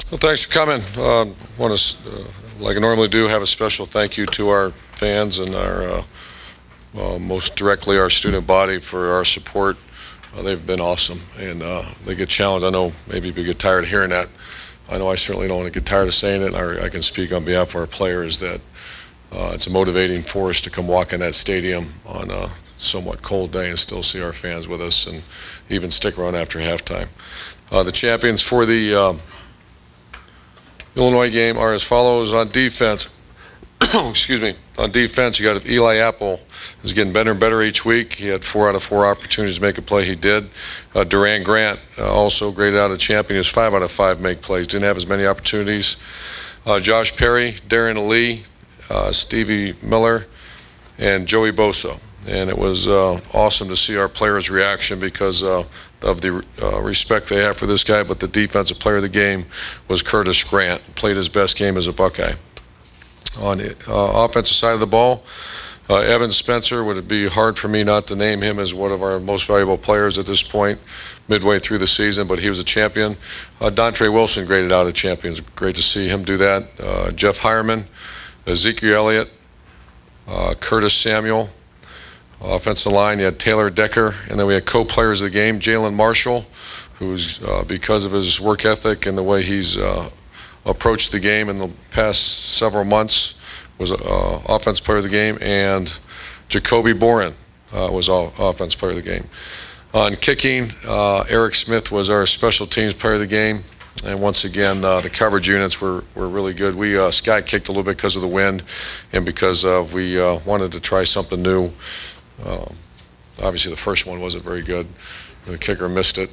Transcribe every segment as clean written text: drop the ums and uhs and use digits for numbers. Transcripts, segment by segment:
Well, thanks for coming. Want to, like I normally do, have a special thank you to our fans and our most directly our student body for our support. They've been awesome, and they get challenged. I know maybe we get tired of hearing that. I know I certainly don't want to get tired of saying it. I can speak on behalf of our players that it's a motivating force to come walk in that stadium on a somewhat cold day and still see our fans with us and even stick around after halftime. The champions for the Illinois game are as follows. On defense, excuse me, on defense, you got Eli Apple is getting better and better each week. He had 4 out of 4 opportunities to make a play. He did. Durant Grant also graded out a champion. He was 5 out of 5 make plays. Didn't have as many opportunities. Josh Perry, Darren Lee, Stevie Miller, and Joey Bosa. And it was awesome to see our players' reaction because of the respect they have for this guy. But the defensive player of the game was Curtis Grant. Played his best game as a Buckeye. On the offensive side of the ball, Evan Spencer, would it be hard for me not to name him as one of our most valuable players at this point, midway through the season, but he was a champion. Dontre Wilson graded out a champion. It's great to see him do that. Jeff Hireman, Ezekiel Elliott, Curtis Samuel. Offensive line, you had Taylor Decker, and then we had co-players of the game, Jalen Marshall, who's, because of his work ethic and the way he's approached the game in the past several months, was offense player of the game, and Jacoby Boren was offense player of the game. On kicking, Eric Smith was our special teams player of the game, and once again, the coverage units were really good. We sky kicked a little bit because of the wind and because we wanted to try something new. Obviously the first one wasn't very good. The kicker missed it,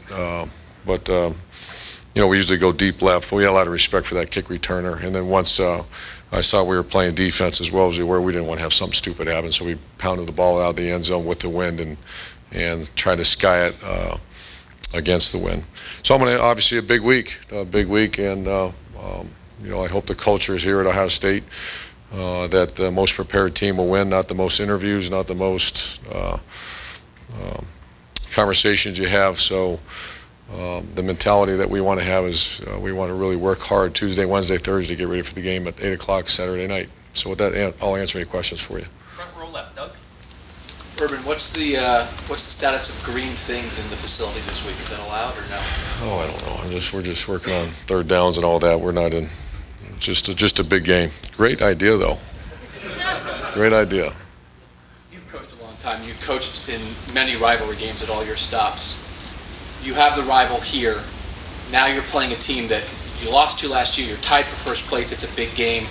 but you know, we usually go deep left. But we had a lot of respect for that kick returner. And then once I saw we were playing defense as well as we were, we didn't want to have something stupid happen, so we pounded the ball out of the end zone with the wind and tried to sky it against the wind. So I'm going to obviously a big week, and you know, I hope the culture is here at Ohio State. That the most prepared team will win, not the most interviews, not the most conversations you have. So the mentality that we want to have is we want to really work hard Tuesday, Wednesday, Thursday to get ready for the game at 8 o'clock Saturday night. So with that, I'll answer any questions for you. Front row left, Doug. Urban, what's the status of green things in the facility this week? Is that allowed or no? Oh, I don't know. We're just working on third downs and all that. We're not in. Just a big game. Great idea, though. Great idea. You've coached a long time. You've coached in many rivalry games at all your stops. You have the rival here. Now you're playing a team that you lost to last year. You're tied for first place. It's a big game.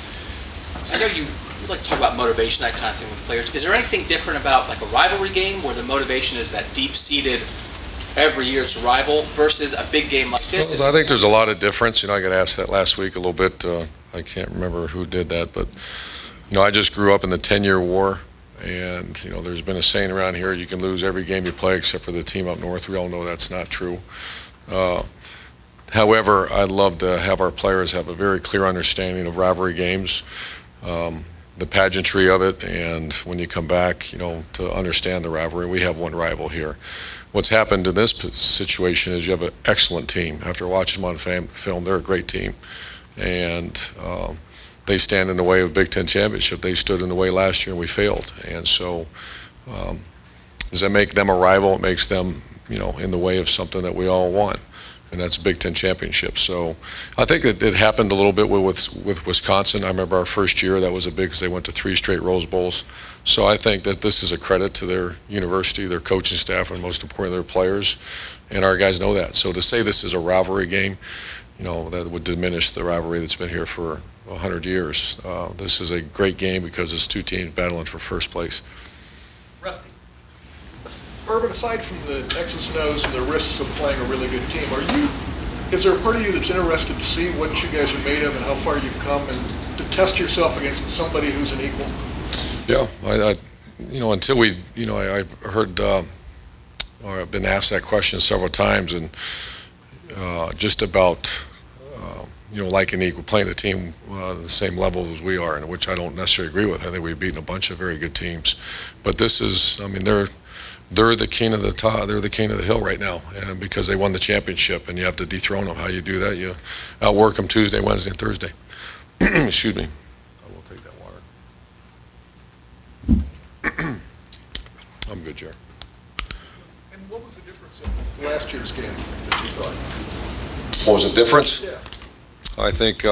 I know you like to talk about motivation, that kind of thing with players. Is there anything different about like a rivalry game where the motivation is that deep-seated every year it's a rival versus a big game like this? Well, I think there's a lot of difference. You know, I got asked that last week a little bit. I can't remember who did that, but you know, I just grew up in the 10-year war, and you know, there's been a saying around here: you can lose every game you play except for the team up north. We all know that's not true. However, I'd love to have our players have a very clear understanding of rivalry games, the pageantry of it, and when you come back, you know, to understand the rivalry. We have one rival here. What's happened in this situation is you have an excellent team. After watching them on film, they're a great team. And they stand in the way of Big Ten championship. They stood in the way last year and we failed. And so does that make them a rival? It makes them, you know, in the way of something that we all want, and that's Big Ten championship. So I think that it happened a little bit with Wisconsin. I remember our first year, that was a big, because they went to 3 straight Rose Bowls. So I think that this is a credit to their university, their coaching staff, and most importantly their players, and our guys know that. So to say this is a rivalry game, you know, that would diminish the rivalry that's been here for 100 years. This is a great game because it's 2 teams battling for first place. Rusty. Urban, aside from the X's and O's and the risks of playing a really good team, is there a part of you that's interested to see what you guys are made of and how far you've come, and to test yourself against somebody who's an equal? Yeah, you know, until we, you know, I've heard, or I've been asked that question several times, and just about, you know, like an equal, playing a team the same level as we are, and which I don't necessarily agree with. I think we've beaten a bunch of very good teams, but this is, I mean, they're the king of the top. They're the king of the hill right now, and because they won the championship, and you have to dethrone them. How you do that? You outwork them Tuesday, Wednesday, and Thursday. Excuse me. I will take that water. I'm good, Jerry. And what was the difference in last year's game that you thought? What was the difference? Yeah. I think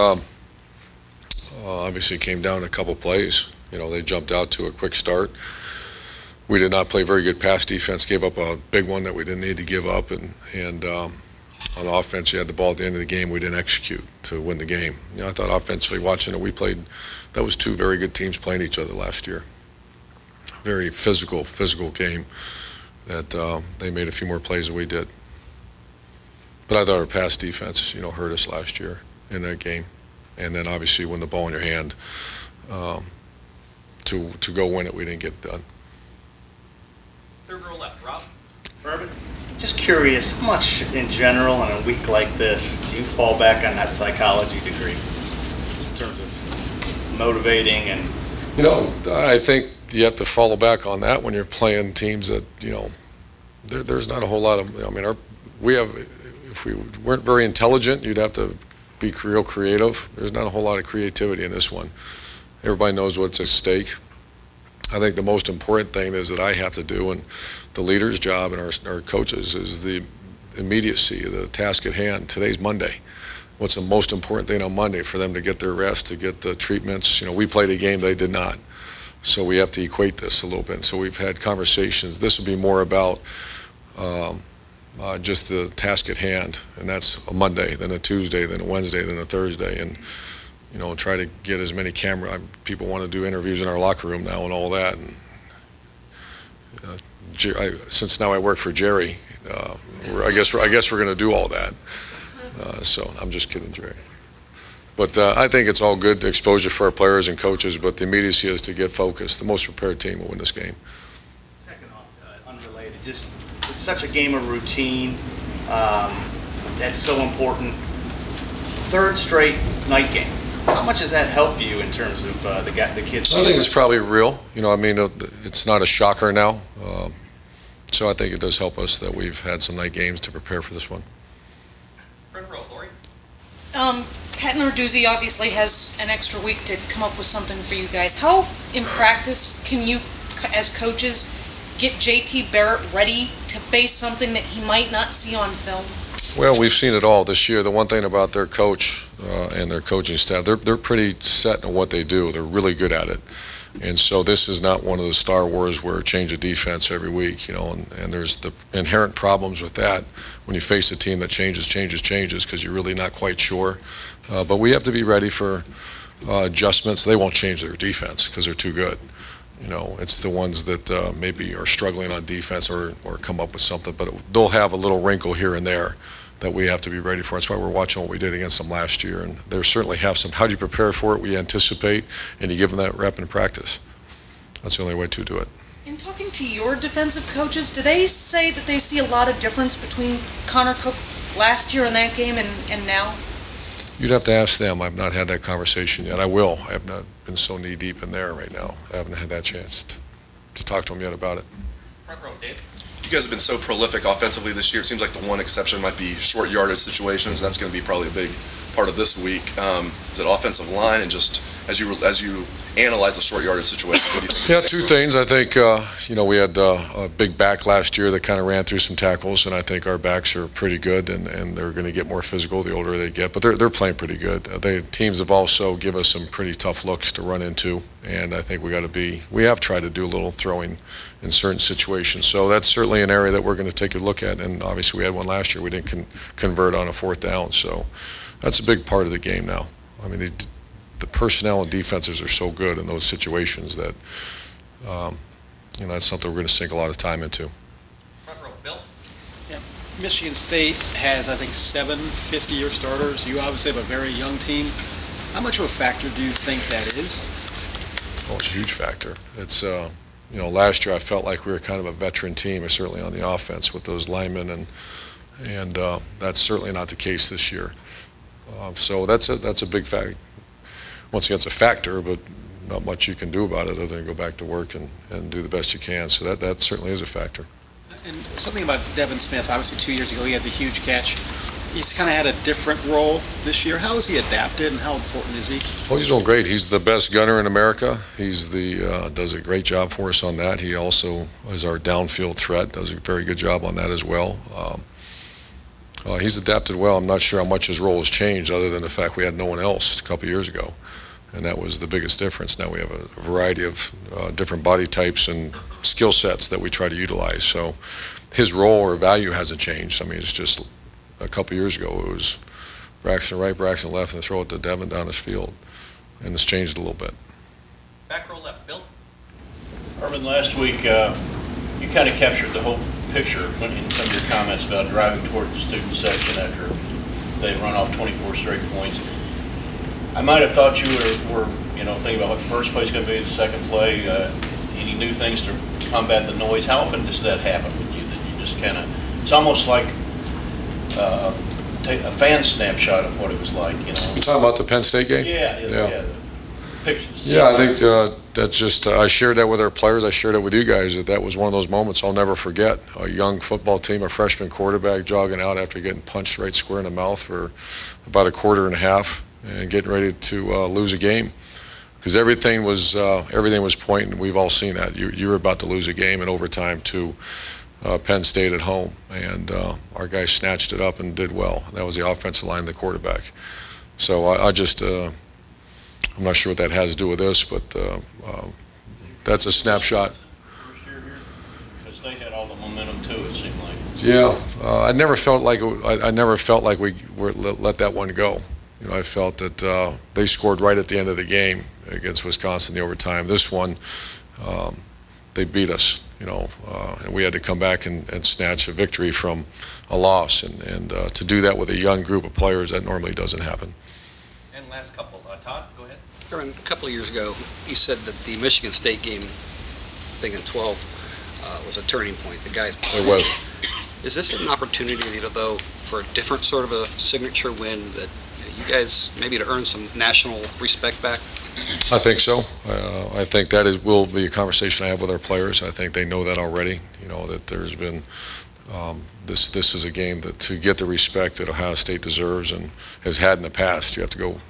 obviously it came down to a couple plays. You know, they jumped out to a quick start. We did not play very good pass defense, gave up a big one that we didn't need to give up, and on offense, you had the ball at the end of the game, we didn't execute to win the game. You know, I thought offensively, watching it, that was two very good teams playing each other last year. Very physical game that they made a few more plays than we did. But I thought our pass defense, you know, hurt us last year in that game. And then obviously when the ball in your hand, to go win it, we didn't get it done. Third row left, Rob. Urban. Just curious, how much in general on a week like this do you fall back on that psychology degree in terms of motivating and? You know, I think you have to follow back on that when you're playing teams that, you know, there's not a whole lot of, I mean, if we weren't very intelligent, you'd have to be real creative. There's not a whole lot of creativity in this one. Everybody knows what's at stake. I think the most important thing is that I have to do, and the leader's job and our coaches, is the immediacy, the task at hand. Today's Monday. What's the most important thing on Monday? For them to get their rest, to get the treatments. You know, we played a game, they did not. So we have to equate this a little bit. So we've had conversations. This will be more about just the task at hand, and that's a Monday, then a Tuesday, then a Wednesday, then a Thursday, and you know, try to get as many people want to do interviews in our locker room now and all that. And since now I work for Jerry, I guess we're going to do all that. So I'm just kidding, Jerry. But I think it's all good, the exposure for our players and coaches, but the immediacy is to get focused. The most prepared team will win this game. Second off, unrelated, just it's such a game of routine that's so important. Third straight night game. How much does that help you in terms of the kids? I think it's probably real. You know, I mean, it's not a shocker now. So I think it does help us that we've had some night games to prepare for this one. Front row, Lori. Pat Narduzzi obviously has an extra week to come up with something for you guys. How, in practice, can you, as coaches, get JT Barrett ready to face something that he might not see on film? Well, we've seen it all this year. The one thing about their coach and their coaching staff, they're pretty set in what they do. They're really good at it. And so this is not one of the Star Wars where change of defense every week, you know, and there's the inherent problems with that when you face a team that changes because you're really not quite sure. But we have to be ready for adjustments. They won't change their defense because they're too good. You know, it's the ones that maybe are struggling on defense or come up with something, but they'll have a little wrinkle here and there that we have to be ready for. That's why we're watching what we did against them last year, and they certainly have some. How do you prepare for it? We anticipate, and you give them that rep in practice. That's the only way to do it. In talking to your defensive coaches, do they say that they see a lot of difference between Connor Cook last year in that game and now? You'd have to ask them. I've not had that conversation yet. I will. I have not been so knee-deep in there right now. I haven't had that chance to talk to them yet about it. Front row, Dave. You guys have been so prolific offensively this year. It seems like the one exception might be short yardage situations. That's going to be probably a big part of this week. Is it offensive line, and just as you analyze the short yardage situation, what do you think? Yeah, two things. I think you know, we had a big back last year that kind of ran through some tackles, and I think our backs are pretty good, and they're going to get more physical the older they get. But they're playing pretty good. Teams have also give us some pretty tough looks to run into, and I think we have tried to do a little throwing in certain situations. So that's certainly an area that we're going to take a look at. And obviously we had one last year. We didn't convert on a fourth down. So that's a big part of the game now. I mean, the personnel and defenses are so good in those situations that you know, that's something we're going to sink a lot of time into. Front row, Bill. Yeah. Michigan State has, I think, 7 50-year starters. You obviously have a very young team. How much of a factor do you think that is? Well, it's a huge factor. It's you know, last year I felt like we were kind of a veteran team, certainly on the offense with those linemen, and that's certainly not the case this year. So that's a big factor. Once again, it's a factor, but not much you can do about it other than go back to work and do the best you can. So that certainly is a factor. And something about Devin Smith, obviously 2 years ago he had the huge catch. He's kind of had a different role this year. How has he adapted and how important is he? Well, he's doing great. He's the best gunner in America. He's does a great job for us on that. He also is our downfield threat, does a very good job on that as well. He's adapted well. I'm not sure how much his role has changed other than the fact we had no one else a couple years ago. And that was the biggest difference. Now we have a variety of different body types and skill sets that we try to utilize. So his role or value hasn't changed. I mean, it's just a couple years ago it was Braxton right, Braxton left, and throw it to Devin down his field. And it's changed a little bit. Back row left, Bill. Urban, last week you kind of captured the whole picture in some of your comments about driving towards the student section after they run off 24 straight points. I might have thought you were thinking about what the first play is going to be, the second play, any new things to combat the noise. How often does that happen with you, that you just kind of, it's almost like take a fan snapshot of what it was like, You're talking about the Penn State game? Yeah. The pictures. Yeah, I think that's just, I shared that with our players, I shared it with you guys, that was one of those moments I'll never forget. A young football team, a freshman quarterback jogging out after getting punched right square in the mouth for about a quarter and a half and getting ready to lose a game. Because everything was pointing, we've all seen that. You were about to lose a game in overtime to Penn State at home, and our guys snatched it up and did well. That was the offensive line, the quarterback. So I just, I'm not sure what that has to do with this, but that's a snapshot. First year here, because they had all the momentum too, it seemed like. Yeah, I never felt like we were let that one go. I felt that they scored right at the end of the game against Wisconsin in the overtime. This one, they beat us, and we had to come back and snatch a victory from a loss. And to do that with a young group of players, that normally doesn't happen. And last couple. Todd, go ahead. Aaron, a couple of years ago, you said that the Michigan State game, I think in 12, was a turning point. The guys. It was. Is this an opportunity, though, for a different sort of a signature win that you guys maybe to earn some national respect back? I think so. I think that will be a conversation I have with our players. I think they know that already. That there's been this is a game that to get the respect that Ohio State deserves and has had in the past, you have to go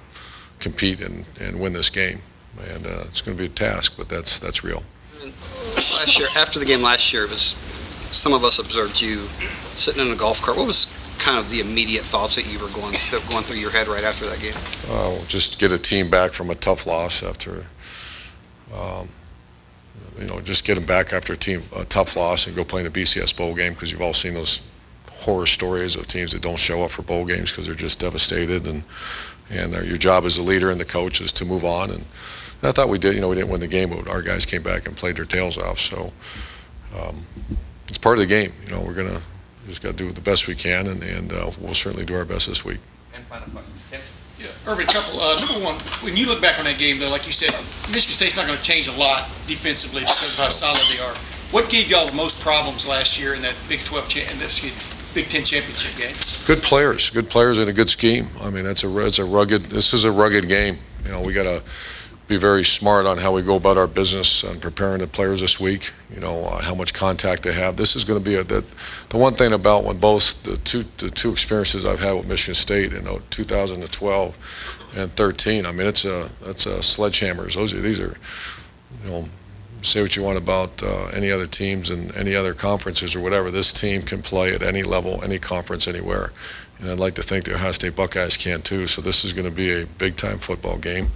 compete and win this game, and it's going to be a task, but that's real. Last year, after the game last year, it was some of us observed you sitting in a golf cart. What was kind of the immediate thoughts that you were going through your head right after that game? Just get a team back from a tough loss after, just get them back after a tough loss and go play in a BCS bowl game, because you've all seen those horror stories of teams that don't show up for bowl games because they're just devastated, and your job as a leader and the coach is to move on. And I thought we did. We didn't win the game, but our guys came back and played their tails off. So it's part of the game. We're gonna just got to do the best we can, and we'll certainly do our best this week. And final question. Tim? Yeah, Urban, number one, when you look back on that game, though, like you said, Michigan State's not going to change a lot defensively because of how solid they are. What gave y'all the most problems last year in that Big 10 championship game? Good players and a good scheme. I mean, this is a rugged game. We got to be very smart on how we go about our business and preparing the players this week. How much contact they have. This is going to be the one thing about when both the two experiences I've had with Michigan State in 2012 and 13. I mean, it's a sledgehammers. These are say what you want about any other teams and any other conferences or whatever. This team can play at any level, any conference, anywhere. And I'd like to think the Ohio State Buckeyes can too. So this is going to be a big-time football game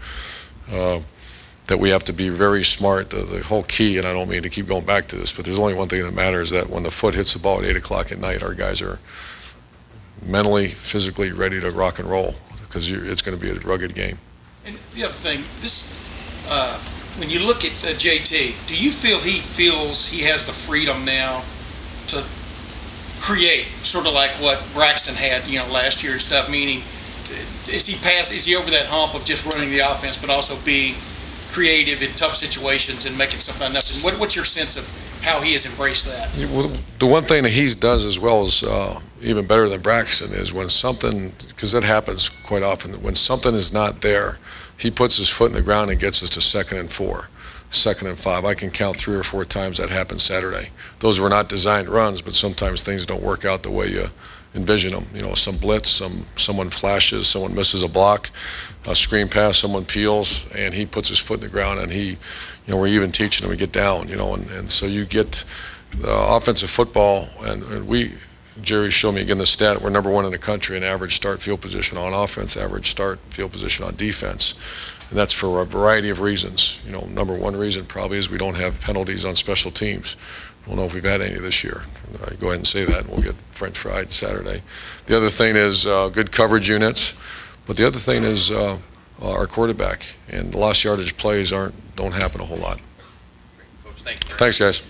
that we have to be very smart. The whole key, and I don't mean to keep going back to this, but there's only one thing that matters, that when the foot hits the ball at 8 o'clock at night, our guys are mentally, physically ready to rock and roll, because it's going to be a rugged game. And the other thing, when you look at JT, do you feel he feels he has the freedom now to create, sort of like what Braxton had, last year and stuff? Meaning, is he over that hump of just running the offense, but also being creative in tough situations and making something enough? And what's your sense of how he has embraced that? The one thing that he does as well as even better than Braxton is when something, because that happens quite often, when something is not there, he puts his foot in the ground and gets us to 2nd and 4. 2nd and 5. I can count 3 or 4 times that happened Saturday. Those were not designed runs, but sometimes things don't work out the way you envision them. You know, some blitz, someone flashes, someone misses a block, a screen pass, someone peels, and he puts his foot in the ground, and he, you know, we're even teaching him to get down, you know, and so you get offensive football, and we, Jerry showed me again the stat, we're number 1 in the country in average start field position on offense, average start field position on defense. And that's for a variety of reasons. You know, number 1 reason probably is we don't have penalties on special teams. I don't know if we've had any this year. Go ahead and say that, and we'll get French fried Saturday. The other thing is good coverage units, but the other thing is our quarterback. And the lost yardage plays don't happen a whole lot. Coach, thank you. Thanks, guys.